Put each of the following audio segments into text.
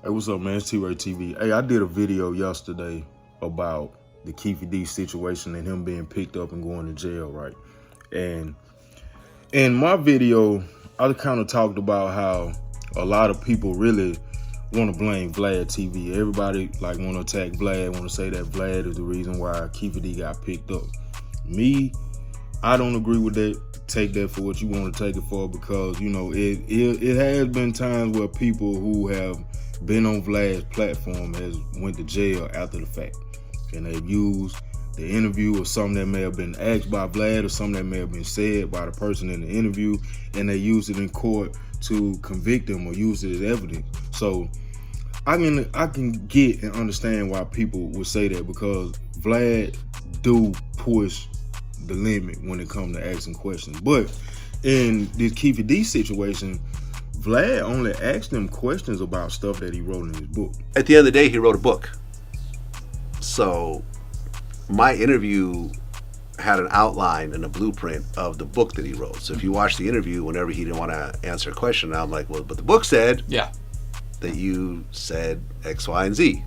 Hey, what's up, man? It's T-RaeTv. Hey, I did a video yesterday about the Keffe D situation and him being picked up and going to jail, right? And in my video, I kind of talked about how a lot of people really want to blame Vlad TV. Everybody like want to attack Vlad, want to say that Vlad is the reason why Keffe D got picked up. Me, I don't agree with that. Take that for what you want to take it for, because you know it has been times where people who have been on Vlad's platform has went to jail after the fact, and they've used the interview or something that may have been asked by Vlad or something that may have been said by the person in the interview, and they used it in court to convict them or use it as evidence. So I can get and understand why people would say that, because Vlad do push the limit when it comes to asking questions. But in this Keffe D situation, Vlad only asked him questions about stuff that he wrote in his book. At the end of the day, he wrote a book. So my interview had an outline and a blueprint of the book that he wrote. So if you watch the interview, whenever he didn't want to answer a question, I'm like, well, but the book said that you said X, Y, and Z.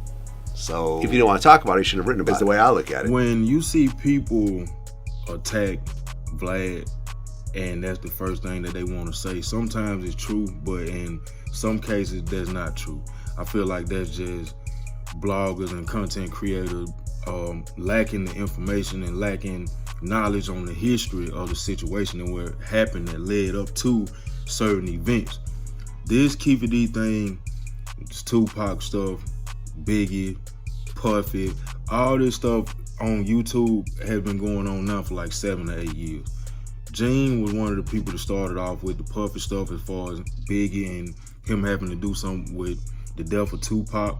So if you didn't want to talk about it, you shouldn't have written about it. That's the way I look at it. When you see people attack Vlad, and that's the first thing that they want to say, sometimes it's true, but in some cases that's not true. I feel like that's just bloggers and content creators lacking the information and lacking knowledge on the history of the situation and what happened that led up to certain events. This Keffe D thing, this Tupac stuff, Biggie, Puffy, all this stuff on YouTube has been going on now for like 7 or 8 years. Gene was one of the people that started off with the Puffy stuff as far as Biggie and him having to do something with the death of Tupac,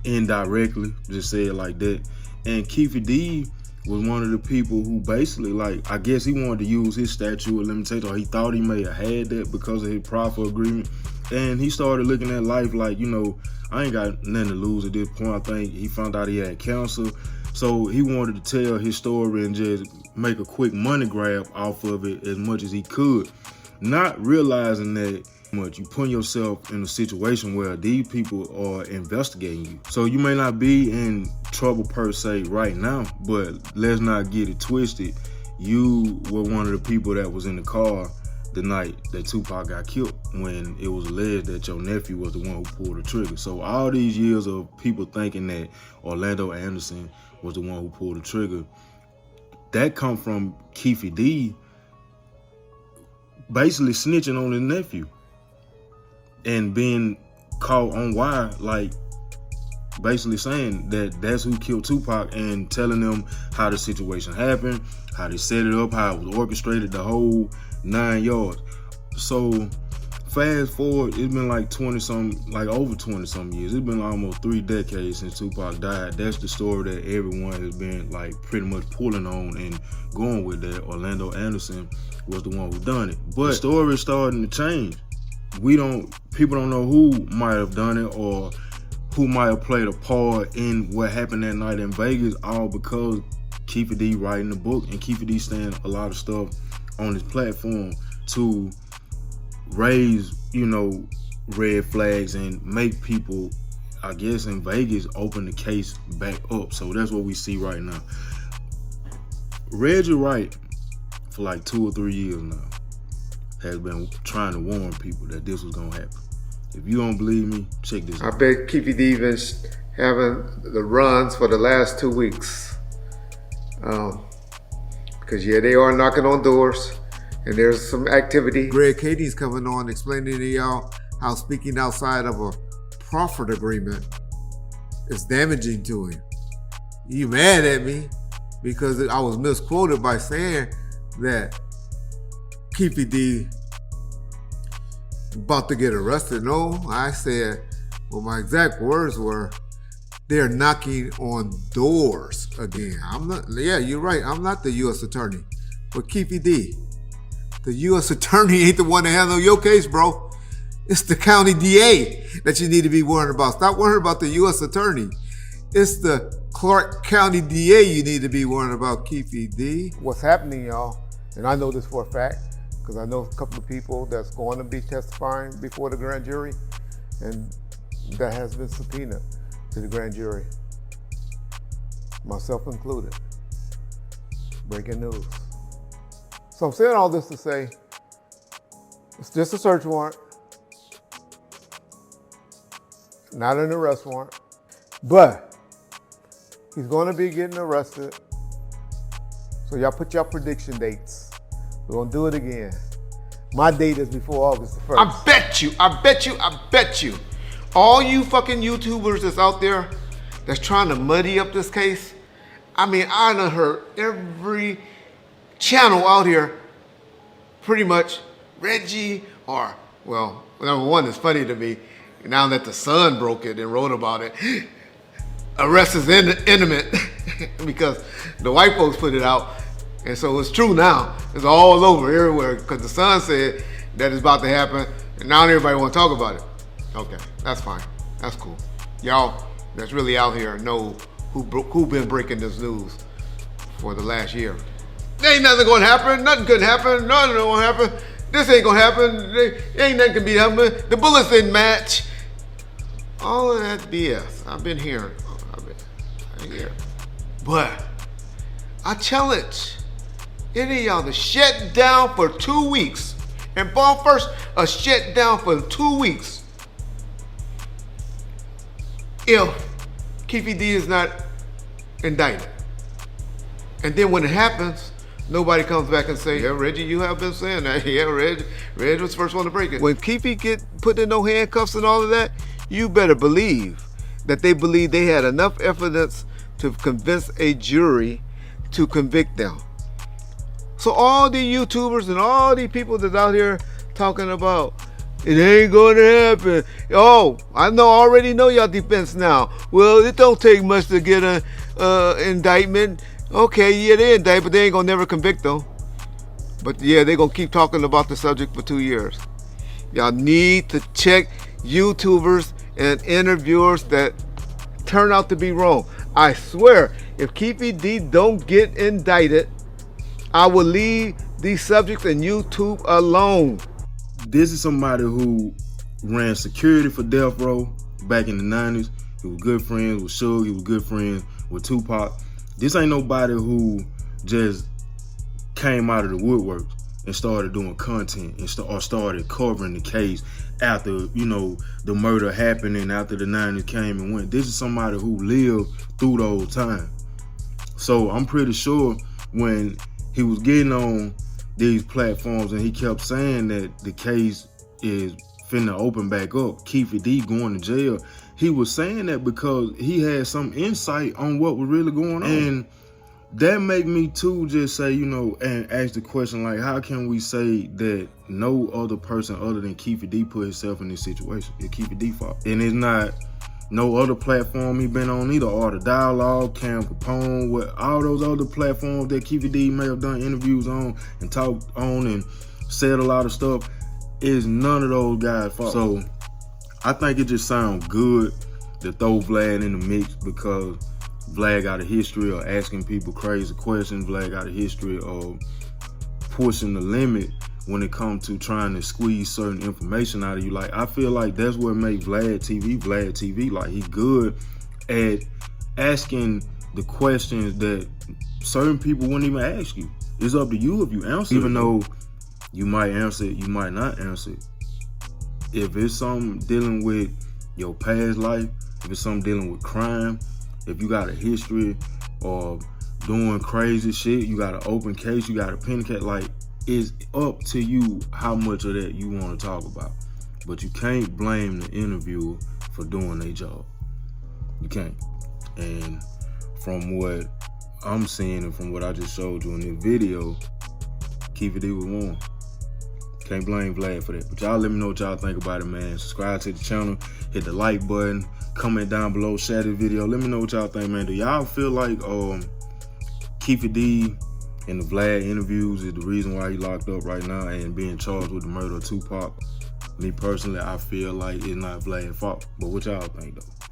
indirectly, just say it like that. And Keffe D was one of the people who basically, like, I guess he wanted to use his statute of limitations, or he thought he may have had that because of his proffer agreement. And he started looking at life like, you know, I ain't got nothing to lose at this point. I think he found out he had cancer. So he wanted to tell his story and just make a quick money grab off of it as much as he could, not realizing that you put yourself in a situation where these people are investigating you. So you may not be in trouble per se right now, but let's not get it twisted. You were one of the people that was in the car the night that Tupac got killed, when it was alleged that your nephew was the one who pulled the trigger. So all these years of people thinking that Orlando Anderson was the one who pulled the trigger, that come from Keffe D basically snitching on his nephew and being caught on wire, like basically saying that that's who killed Tupac, and telling them how the situation happened, how they set it up, how it was orchestrated, the whole 9 yards. So fast forward, it's been like over 20 some years. It's been almost 3 decades since Tupac died. That's the story that everyone has been like pretty much pulling on and going with, that Orlando Anderson was the one who done it. But the story is starting to change. People don't know who might have done it or who might have played a part in what happened that night in Vegas, all because Keffe D writing the book, and Keffe D saying a lot of stuff on his platform to raise, you know, red flags and make people, I guess in Vegas, open the case back up. So that's what we see right now. Reggie Wright, for like 2 or 3 years now, has been trying to warn people that this was gonna happen. If you don't believe me, check this out. I bet Keffe D been having the runs for the last 2 weeks. Because yeah, they are knocking on doors and there's some activity. Greg Katie's coming on explaining to y'all how speaking outside of a profit agreement is damaging to him. You mad at me because I was misquoted by saying that Keffe D about to get arrested. No, I said, well, my exact words were, they're knocking on doors again. I'm not, yeah, you're right. I'm not the U.S. attorney. But Keffe D, the U.S. attorney ain't the one to handle your case, bro. It's the county DA that you need to be worrying about. Stop worrying about the U.S. attorney. It's the Clark County DA you need to be worrying about, Keffe D. What's happening, y'all, and I know this for a fact, because I know a couple of people that's going to be testifying before the grand jury. and that has been subpoenaed to the grand jury, myself included. Breaking news. So I'm saying all this to say, it's just a search warrant, not an arrest warrant, but he's going to be getting arrested. So y'all put your prediction dates. We're going to do it again. My date is before August the 1st. I bet you, all you fucking YouTubers that's out there that's trying to muddy up this case, I mean, I done heard every channel out here, pretty much, Reggie, or, well, number one, it's funny to me, now that the Sun broke it and wrote about it, arrest is imminent, because the white folks put it out, and so it's true now. It's all over everywhere, because the Sun said that it's about to happen, and now everybody want to talk about it. Okay, that's fine, that's cool. Y'all that's really out here know who been breaking this news for the last year. There ain't nothing gonna happen, nothing could happen, nothing gonna happen. This ain't gonna happen, there ain't nothing can be happening. The bullets didn't match. All of that BS, I've been hearing. But I challenge any of y'all to shut down for 2 weeks. And bomb first, a shut down for 2 weeks. If Keffe D is not indicted. And then when it happens, nobody comes back and say, yeah, Reggie, you have been saying that. Yeah, Reggie was the first one to break it. When Keefe get put in no handcuffs and all of that, you better believe that they believe they had enough evidence to convince a jury to convict them. So all the YouTubers and all these people that's out here talking about, it ain't gonna happen. Oh, already know y'all defense now. Well, it don't take much to get an indictment. Okay, yeah, they indict, but they ain't gonna never convict though. But yeah, they gonna keep talking about the subject for 2 years. Y'all need to check YouTubers and interviewers that turn out to be wrong. I swear, if Keffe D don't get indicted, I will leave these subjects and YouTube alone. This is somebody who ran security for Death Row back in the 90s. He was good friends with Suge. He was good friends with Tupac. This ain't nobody who just came out of the woodwork and started doing content or started covering the case after, the murder happened and after the 90s came and went. This is somebody who lived through those times. So I'm pretty sure when he was getting on these platforms and he kept saying that the case is finna open back up, Keffe D going to jail, he was saying that because he had some insight on what was really going on. And that make me too just say, and ask the question, like, how can we say that no other person other than Keffe D put himself in this situation? It's Keffe D fault. And it's not no other platform he been on either, Art of Dialogue, Cam Capone, all those other platforms that Keffe D may have done interviews on and talked on and said a lot of stuff, is none of those guys' fault. So I think it just sounds good to throw Vlad in the mix because Vlad got a history of asking people crazy questions. Vlad got a history of pushing the limit when it comes to trying to squeeze certain information out of you. Like, I feel like that's what makes Vlad TV. Like, he good at asking the questions that certain people wouldn't even ask you. It's up to you if you answer, even though you might answer it, you might not answer it. If it's something dealing with your past life, if it's something dealing with crime, if you got a history of doing crazy shit, you got an open case, you got a pen case, like, it's up to you how much of that you want to talk about. But you can't blame the interviewer for doing their job. You can't. And from what I'm seeing and from what I just showed you in this video, Keffe D was wrong. Can't blame Vlad for that. But y'all let me know what y'all think about it, man. Subscribe to the channel, hit the like button, comment down below, share the video. Let me know what y'all think, man. Do y'all feel like Keffe D and the Vlad interviews is the reason why he locked up right now and being charged with the murder of Tupac? Me personally, I feel like it's not Vlad's fault. But what y'all think, though?